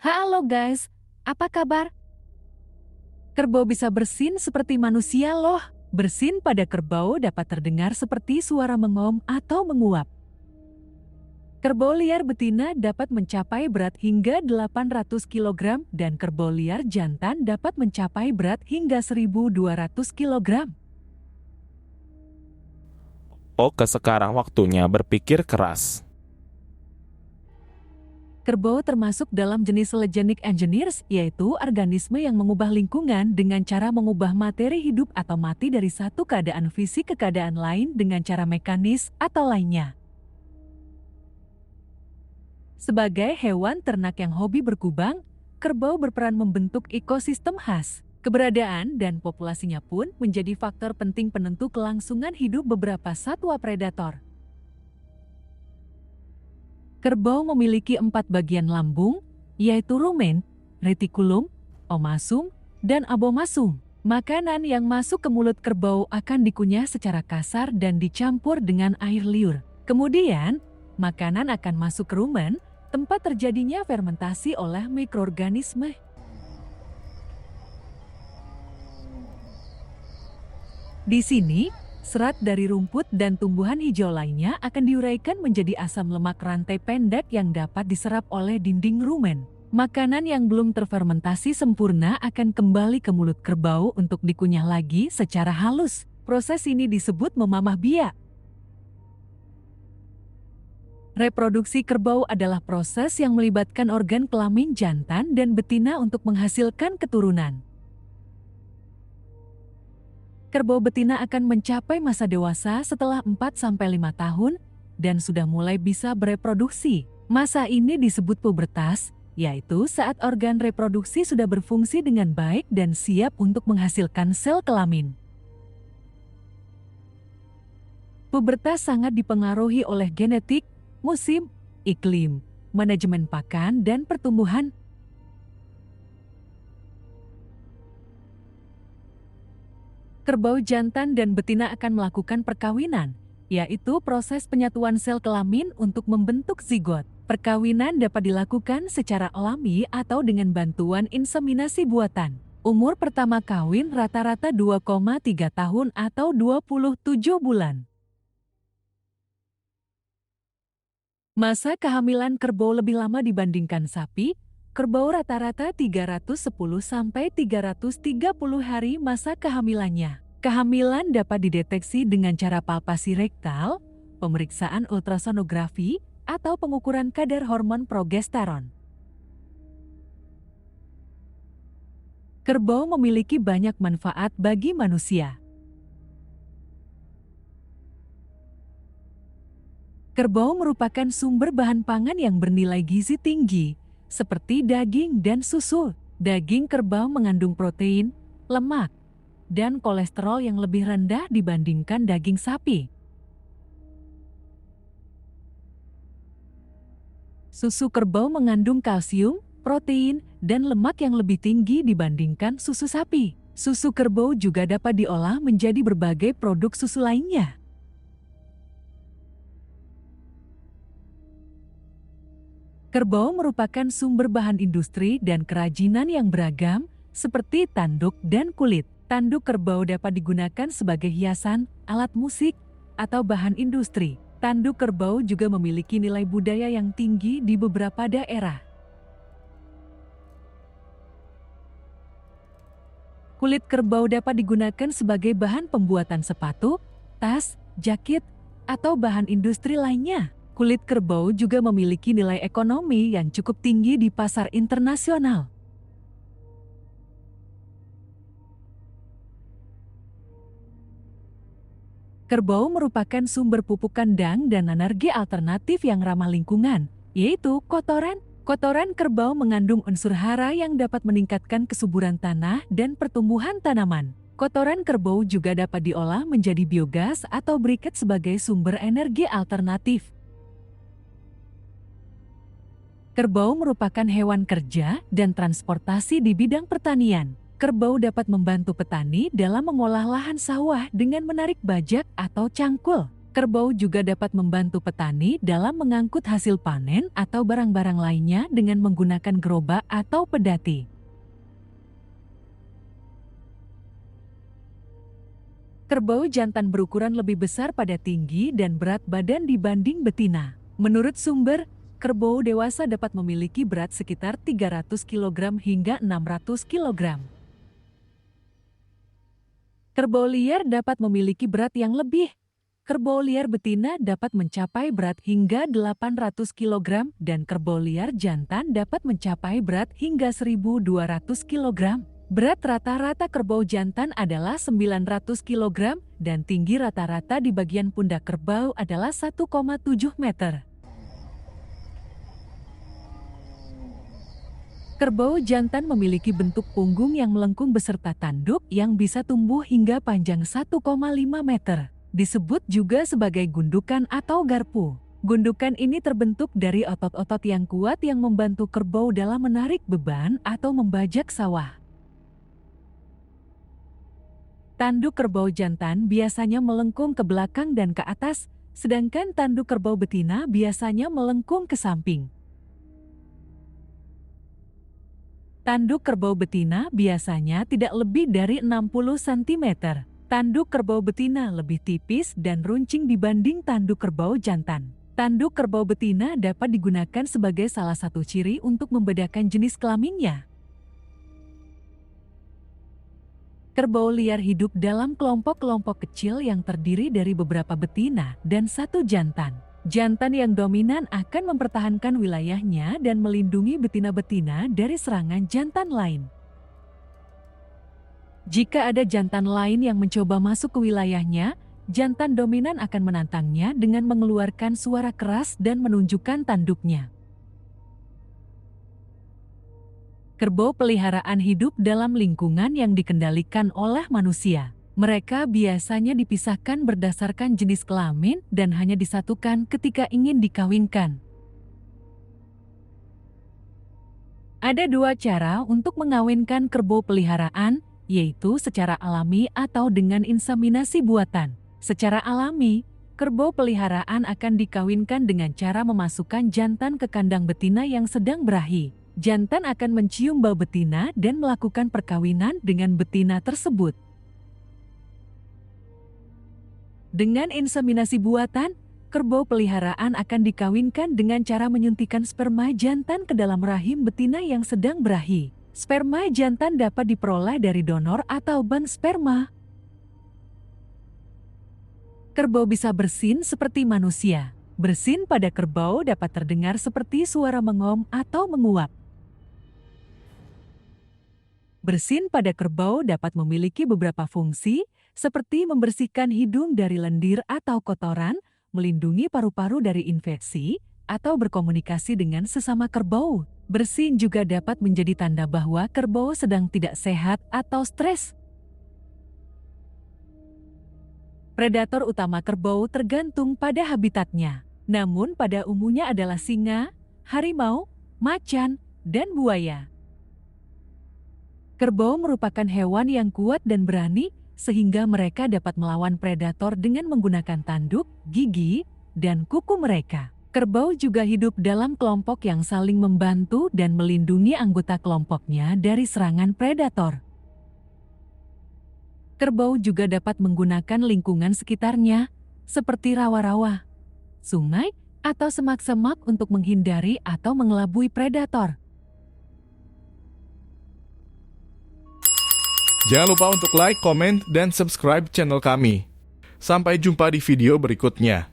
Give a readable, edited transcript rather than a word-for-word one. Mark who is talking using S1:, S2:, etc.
S1: Halo guys, apa kabar? Kerbau bisa bersin seperti manusia loh. Bersin pada kerbau dapat terdengar seperti suara mengom atau menguap. Kerbau liar betina dapat mencapai berat hingga 800 kg dan kerbau liar jantan dapat mencapai berat hingga 1.200 kg.
S2: Oke, sekarang waktunya berpikir keras.
S1: Kerbau termasuk dalam jenis Legenic Engineers, yaitu organisme yang mengubah lingkungan dengan cara mengubah materi hidup atau mati dari satu keadaan fisik ke keadaan lain dengan cara mekanis atau lainnya. Sebagai hewan ternak yang hobi berkubang, kerbau berperan membentuk ekosistem khas. Keberadaan dan populasinya pun menjadi faktor penting penentu kelangsungan hidup beberapa satwa predator. Kerbau memiliki 4 bagian lambung, yaitu rumen, retikulum, omasum, dan abomasum. Makanan yang masuk ke mulut kerbau akan dikunyah secara kasar dan dicampur dengan air liur. Kemudian, makanan akan masuk ke rumen, tempat terjadinya fermentasi oleh mikroorganisme. Di sini, serat dari rumput dan tumbuhan hijau lainnya akan diuraikan menjadi asam lemak rantai pendek yang dapat diserap oleh dinding rumen. Makanan yang belum terfermentasi sempurna akan kembali ke mulut kerbau untuk dikunyah lagi secara halus. Proses ini disebut memamah biak. Reproduksi kerbau adalah proses yang melibatkan organ kelamin jantan dan betina untuk menghasilkan keturunan. Kerbau betina akan mencapai masa dewasa setelah 4-5 tahun dan sudah mulai bisa bereproduksi. Masa ini disebut pubertas, yaitu saat organ reproduksi sudah berfungsi dengan baik dan siap untuk menghasilkan sel kelamin. Pubertas sangat dipengaruhi oleh genetik, musim, iklim, manajemen pakan, dan pertumbuhan. Kerbau jantan dan betina akan melakukan perkawinan, yaitu proses penyatuan sel kelamin untuk membentuk zigot. Perkawinan dapat dilakukan secara alami atau dengan bantuan inseminasi buatan. Umur pertama kawin rata-rata 2,3 tahun atau 27 bulan. Masa kehamilan kerbau lebih lama dibandingkan sapi. Kerbau rata-rata 310-330 hari masa kehamilannya. Kehamilan dapat dideteksi dengan cara palpasi rektal, pemeriksaan ultrasonografi, atau pengukuran kadar hormon progesteron. Kerbau memiliki banyak manfaat bagi manusia. Kerbau merupakan sumber bahan pangan yang bernilai gizi tinggi, seperti daging dan susu. Daging kerbau mengandung protein, lemak, dan kolesterol yang lebih rendah dibandingkan daging sapi. Susu kerbau mengandung kalsium, protein, dan lemak yang lebih tinggi dibandingkan susu sapi. Susu kerbau juga dapat diolah menjadi berbagai produk susu lainnya. Kerbau merupakan sumber bahan industri dan kerajinan yang beragam, seperti tanduk dan kulit. Tanduk kerbau dapat digunakan sebagai hiasan, alat musik, atau bahan industri. Tanduk kerbau juga memiliki nilai budaya yang tinggi di beberapa daerah. Kulit kerbau dapat digunakan sebagai bahan pembuatan sepatu, tas, jakit, atau bahan industri lainnya. Kulit kerbau juga memiliki nilai ekonomi yang cukup tinggi di pasar internasional. Kerbau merupakan sumber pupuk kandang dan energi alternatif yang ramah lingkungan, yaitu kotoran. Kotoran kerbau mengandung unsur hara yang dapat meningkatkan kesuburan tanah dan pertumbuhan tanaman. Kotoran kerbau juga dapat diolah menjadi biogas atau briket sebagai sumber energi alternatif. Kerbau merupakan hewan kerja dan transportasi di bidang pertanian. Kerbau dapat membantu petani dalam mengolah lahan sawah dengan menarik bajak atau cangkul. Kerbau juga dapat membantu petani dalam mengangkut hasil panen atau barang-barang lainnya dengan menggunakan gerobak atau pedati. Kerbau jantan berukuran lebih besar pada tinggi dan berat badan dibanding betina. Menurut sumber, kerbau dewasa dapat memiliki berat sekitar 300 kg hingga 600 kg. Kerbau liar dapat memiliki berat yang lebih. Kerbau liar betina dapat mencapai berat hingga 800 kg dan kerbau liar jantan dapat mencapai berat hingga 1.200 kg. Berat rata-rata kerbau jantan adalah 900 kg dan tinggi rata-rata di bagian pundak kerbau adalah 1,7 meter. Kerbau jantan memiliki bentuk punggung yang melengkung beserta tanduk yang bisa tumbuh hingga panjang 1,5 meter. Disebut juga sebagai gundukan atau garpu. Gundukan ini terbentuk dari otot-otot yang kuat yang membantu kerbau dalam menarik beban atau membajak sawah. Tanduk kerbau jantan biasanya melengkung ke belakang dan ke atas, sedangkan tanduk kerbau betina biasanya melengkung ke samping. Tanduk kerbau betina biasanya tidak lebih dari 60 cm. Tanduk kerbau betina lebih tipis dan runcing dibanding tanduk kerbau jantan. Tanduk kerbau betina dapat digunakan sebagai salah satu ciri untuk membedakan jenis kelaminnya. Kerbau liar hidup dalam kelompok-kelompok kecil yang terdiri dari beberapa betina dan satu jantan. Jantan yang dominan akan mempertahankan wilayahnya dan melindungi betina-betina dari serangan jantan lain. Jika ada jantan lain yang mencoba masuk ke wilayahnya, jantan dominan akan menantangnya dengan mengeluarkan suara keras dan menunjukkan tanduknya. Kerbau peliharaan hidup dalam lingkungan yang dikendalikan oleh manusia. Mereka biasanya dipisahkan berdasarkan jenis kelamin dan hanya disatukan ketika ingin dikawinkan. Ada dua cara untuk mengawinkan kerbau peliharaan, yaitu secara alami atau dengan inseminasi buatan. Secara alami, kerbau peliharaan akan dikawinkan dengan cara memasukkan jantan ke kandang betina yang sedang berahi. Jantan akan mencium bau betina dan melakukan perkawinan dengan betina tersebut. Dengan inseminasi buatan, kerbau peliharaan akan dikawinkan dengan cara menyuntikkan sperma jantan ke dalam rahim betina yang sedang berahi. Sperma jantan dapat diperoleh dari donor atau bank sperma. Kerbau bisa bersin seperti manusia. Bersin pada kerbau dapat terdengar seperti suara mengom atau menguap. Bersin pada kerbau dapat memiliki beberapa fungsi, seperti membersihkan hidung dari lendir atau kotoran, melindungi paru-paru dari infeksi, atau berkomunikasi dengan sesama kerbau. Bersin juga dapat menjadi tanda bahwa kerbau sedang tidak sehat atau stres. Predator utama kerbau tergantung pada habitatnya, namun pada umumnya adalah singa, harimau, macan, dan buaya. Kerbau merupakan hewan yang kuat dan berani, sehingga mereka dapat melawan predator dengan menggunakan tanduk, gigi, dan kuku mereka. Kerbau juga hidup dalam kelompok yang saling membantu dan melindungi anggota kelompoknya dari serangan predator. Kerbau juga dapat menggunakan lingkungan sekitarnya, seperti rawa-rawa, sungai, atau semak-semak untuk menghindari atau mengelabui predator.
S3: Jangan lupa untuk like, komen, dan subscribe channel kami. Sampai jumpa di video berikutnya.